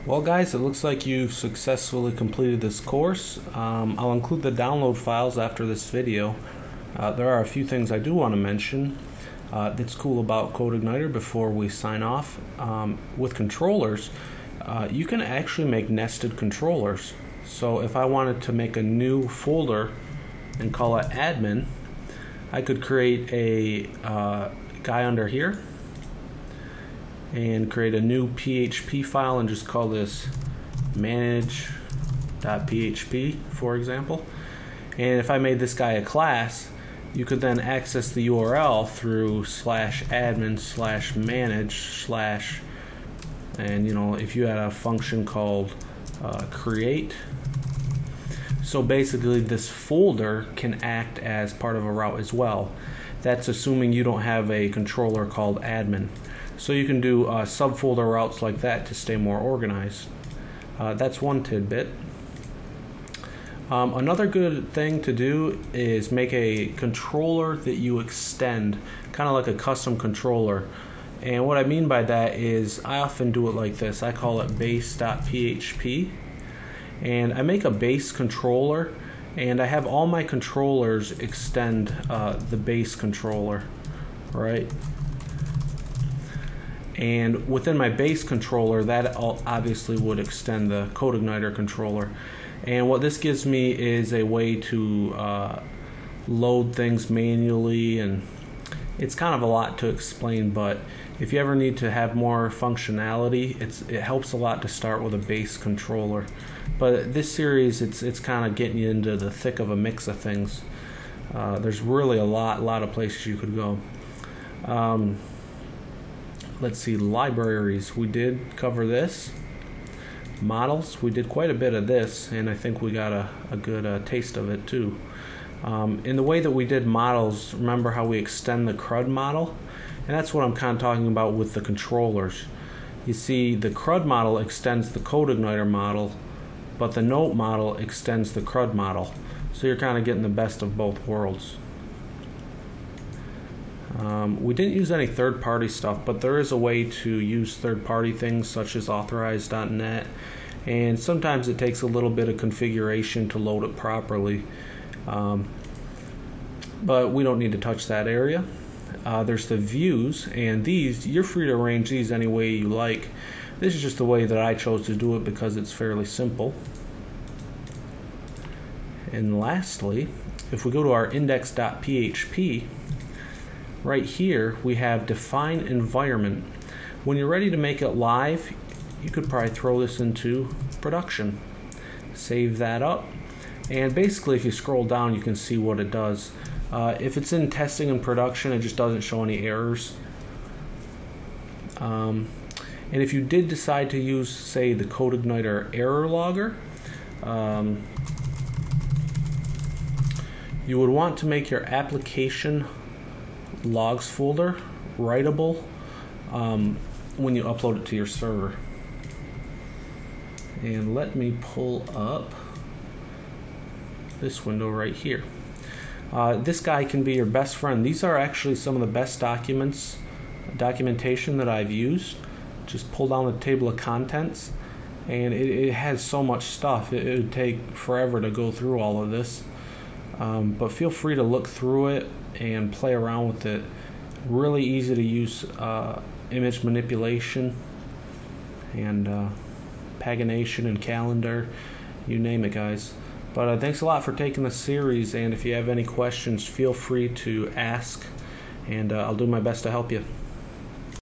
Well guys, it looks like you've successfully completed this course. I'll include the download files after this video. There are a few things I do want to mention that's cool about CodeIgniter before we sign off. With controllers, you can actually make nested controllers. So if I wanted to make a new folder and call it admin, I could create a guy under here and create a new PHP file and just call this manage.php, for example. And if I made this guy a class, you could then access the URL through /admin/manage/ and if you had a function called create. So basically this folder can act as part of a route as well. That's assuming you don't have a controller called admin. So you can do subfolder routes like that to stay more organized. That's one tidbit. Another good thing to do is make a controller that you extend, kind of like a custom controller. And what I mean by that is I often do it like this. I call it base.php. And I make a base controller, and I have all my controllers extend the base controller, right? And within my base controller, that obviously would extend the CodeIgniter controller. And what this gives me is a way to load things manually, and it's kind of a lot to explain, but if you ever need to have more functionality, it helps a lot to start with a base controller. But this series, it's kind of getting you into the thick of a mix of things. There's really a lot of places you could go. Let's see, libraries, we did cover this. Models, we did quite a bit of this, and I think we got a good taste of it too. In the way that we did models, remember how we extend the CRUD model? And that's what I'm kind of talking about with the controllers. You see, the CRUD model extends the CodeIgniter model, but the note model extends the CRUD model. So you're kind of getting the best of both worlds. We didn't use any third-party stuff, but there is a way to use third-party things such as authorize.net, and sometimes it takes a little bit of configuration to load it properly, but we don't need to touch that area. There's the views, and these, you're free to arrange these any way you like. This is just the way that I chose to do it because it's fairly simple. And lastly, if we go to our index.php, right here we have define environment. When you're ready to make it live, you could probably throw this into production. Save that up, and basically if you scroll down you can see what it does. If it's in testing and production, it just doesn't show any errors. And if you did decide to use, say, the CodeIgniter error logger, you would want to make your application logs folder writable when you upload it to your server. And let me pull up this window right here. This guy can be your best friend. These are actually some of the best documentation that I've used. Just pull down the table of contents, and it has so much stuff. It would take forever to go through all of this. But feel free to look through it and play around with it. Really easy to use image manipulation and pagination and calendar, you name it, guys. But thanks a lot for taking the series, and if you have any questions, feel free to ask, and I'll do my best to help you.